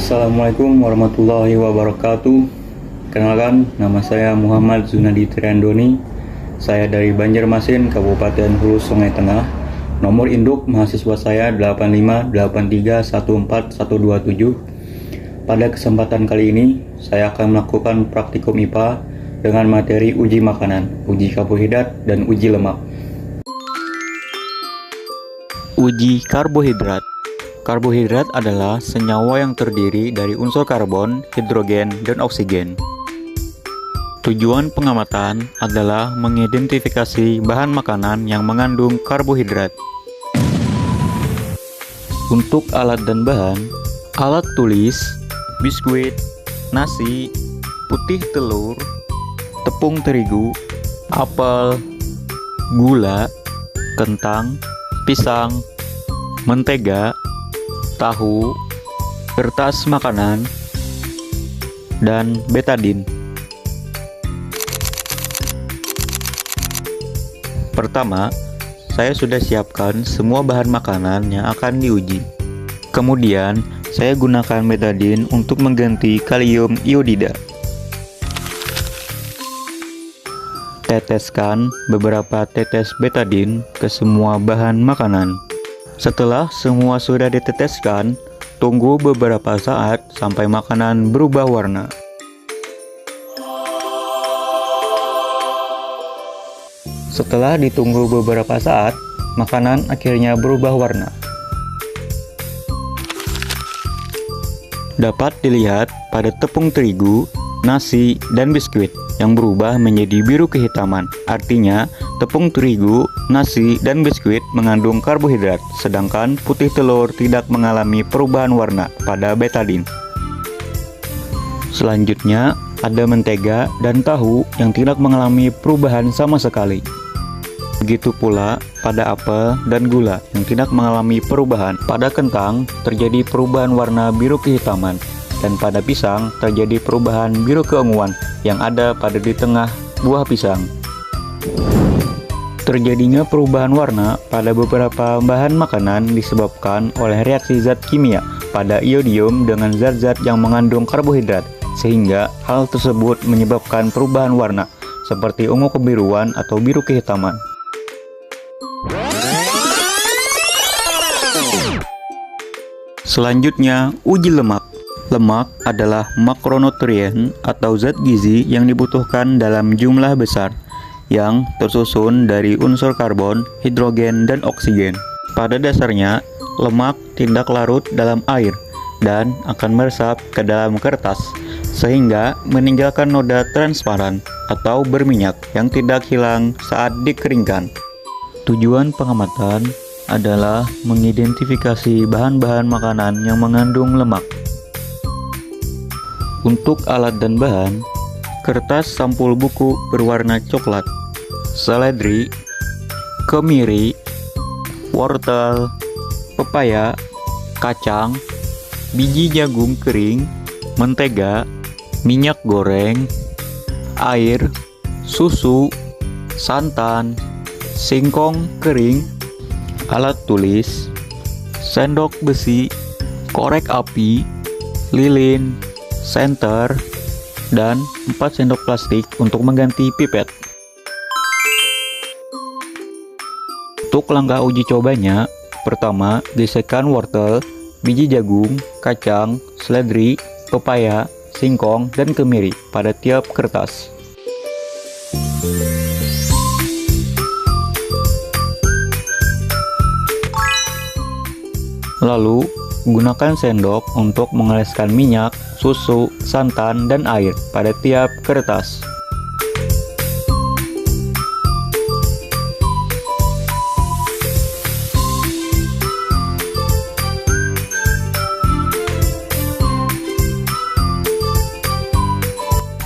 Assalamualaikum warahmatullahi wabarakatuh. Kenalkan, nama saya Muhammad Zunadi Triandoni. Saya dari Banjarmasin, Kabupaten Hulu Sungai Tengah. Nomor induk mahasiswa saya 8583141127. Pada kesempatan kali ini, saya akan melakukan praktikum IPA dengan materi uji makanan, uji karbohidrat, dan uji lemak. Uji karbohidrat. Karbohidrat adalah senyawa yang terdiri dari unsur karbon, hidrogen, dan oksigen. Tujuan pengamatan adalah mengidentifikasi bahan makanan yang mengandung karbohidrat. Untuk alat dan bahan, alat tulis, biskuit, nasi, putih telur, tepung terigu, apel, gula, kentang, pisang, mentega, tahu, kertas makanan, dan betadin. Pertama, saya sudah siapkan semua bahan makanan yang akan diuji. Kemudian, saya gunakan betadin untuk mengganti kalium iodida. Teteskan beberapa tetes betadin ke semua bahan makanan. Setelah semua sudah diteteskan, tunggu beberapa saat sampai makanan berubah warna. Setelah ditunggu beberapa saat, makanan akhirnya berubah warna. Dapat dilihat pada tepung terigu, nasi, dan biskuit yang berubah menjadi biru kehitaman. Artinya, tepung terigu, nasi, dan biskuit mengandung karbohidrat, sedangkan putih telur tidak mengalami perubahan warna pada betadin. Selanjutnya, ada mentega dan tahu yang tidak mengalami perubahan sama sekali. Begitu pula pada apel dan gula yang tidak mengalami perubahan. Pada kentang terjadi perubahan warna biru kehitaman, dan pada pisang terjadi perubahan biru keunguan yang ada pada di tengah buah pisang. Terjadinya perubahan warna pada beberapa bahan makanan disebabkan oleh reaksi zat kimia pada iodium dengan zat-zat yang mengandung karbohidrat, sehingga hal tersebut menyebabkan perubahan warna seperti ungu kebiruan atau biru kehitaman. Selanjutnya, uji lemak. Lemak adalah makronutrien atau zat gizi yang dibutuhkan dalam jumlah besar, yang tersusun dari unsur karbon, hidrogen, dan oksigen. Pada dasarnya, lemak tidak larut dalam air dan akan meresap ke dalam kertas, sehingga meninggalkan noda transparan atau berminyak yang tidak hilang saat dikeringkan. Tujuan pengamatan adalah mengidentifikasi bahan-bahan makanan yang mengandung lemak. Untuk alat dan bahan, kertas sampul buku berwarna coklat, seledri, kemiri, wortel, pepaya, kacang, biji jagung kering, mentega, minyak goreng, air, susu, santan, singkong kering, alat tulis, sendok besi, korek api, lilin, senter, dan 4 sendok plastik untuk mengganti pipet. Untuk langkah uji cobanya, pertama, gesekkan wortel, biji jagung, kacang, seledri, pepaya, singkong, dan kemiri pada tiap kertas. Lalu, gunakan sendok untuk mengoleskan minyak, susu, santan, dan air pada tiap kertas.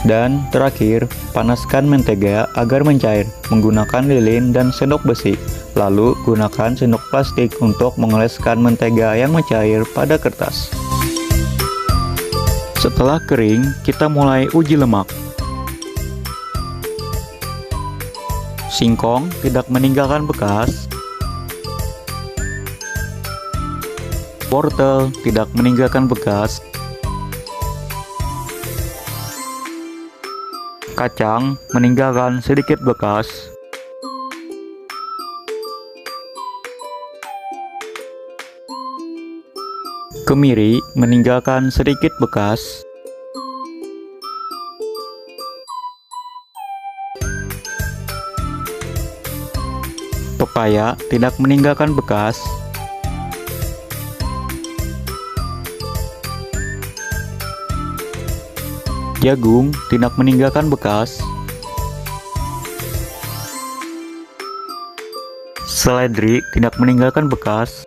Dan terakhir, panaskan mentega agar mencair menggunakan lilin dan sendok besi. Lalu, gunakan sendok plastik untuk mengoleskan mentega yang mencair pada kertas. Setelah kering, kita mulai uji lemak. Singkong tidak meninggalkan bekas. Wortel tidak meninggalkan bekas. Kacang meninggalkan sedikit bekas. Kemiri meninggalkan sedikit bekas. Pepaya tidak meninggalkan bekas. Jagung tidak meninggalkan bekas. Seledri tidak meninggalkan bekas.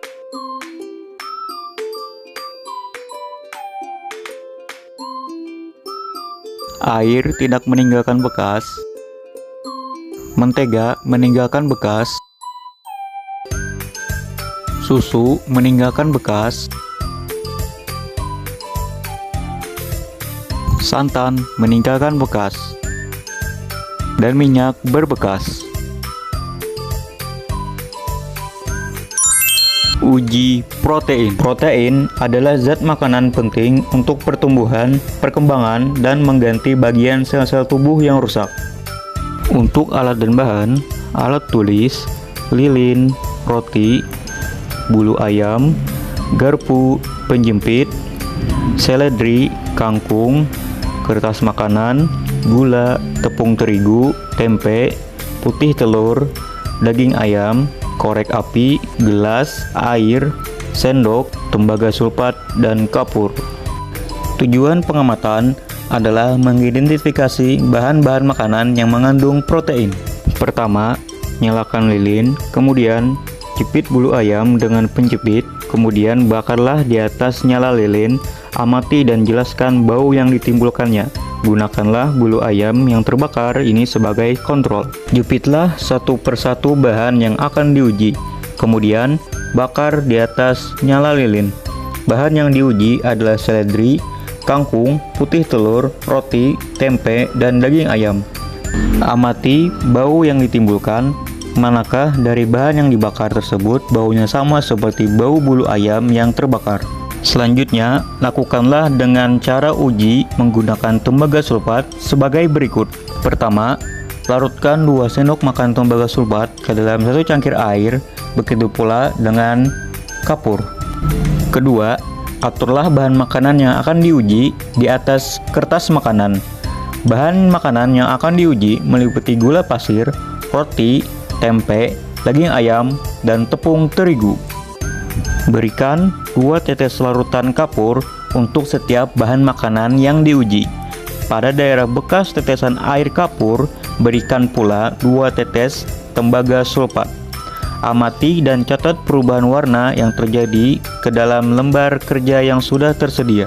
Air tidak meninggalkan bekas. Mentega meninggalkan bekas. Susu meninggalkan bekas. Santan meninggalkan bekas. Dan minyak berbekas. Uji protein. Protein adalah zat makanan penting untuk pertumbuhan, perkembangan, dan mengganti bagian sel-sel tubuh yang rusak. Untuk alat dan bahan, alat tulis, lilin, roti, bulu ayam, garpu penjepit, seledri, kangkung, kertas makanan, gula, tepung terigu, tempe, putih telur, daging ayam, korek api, gelas, air, sendok, tembaga sulfat, dan kapur. Tujuan pengamatan adalah mengidentifikasi bahan-bahan makanan yang mengandung protein. Pertama, nyalakan lilin, kemudian jepit bulu ayam dengan penjepit, kemudian bakarlah di atas nyala lilin, amati dan jelaskan bau yang ditimbulkannya. Gunakanlah bulu ayam yang terbakar ini sebagai kontrol. Jepitlah satu persatu bahan yang akan diuji, kemudian bakar di atas nyala lilin. Bahan yang diuji adalah seledri, kangkung, putih telur, roti, tempe, dan daging ayam. Amati bau yang ditimbulkan. Manakah dari bahan yang dibakar tersebut baunya sama seperti bau bulu ayam yang terbakar? Selanjutnya, lakukanlah dengan cara uji menggunakan tembaga sulfat sebagai berikut. Pertama, larutkan 2 sendok makan tembaga sulfat ke dalam 1 cangkir air, begitu pula dengan kapur. Kedua, aturlah bahan makanan yang akan diuji di atas kertas makanan. Bahan makanan yang akan diuji meliputi gula pasir, roti, tempe, daging ayam, dan tepung terigu. Berikan 2 tetes larutan kapur untuk setiap bahan makanan yang diuji. Pada daerah bekas tetesan air kapur, berikan pula 2 tetes tembaga sulfat. Amati dan catat perubahan warna yang terjadi ke dalam lembar kerja yang sudah tersedia.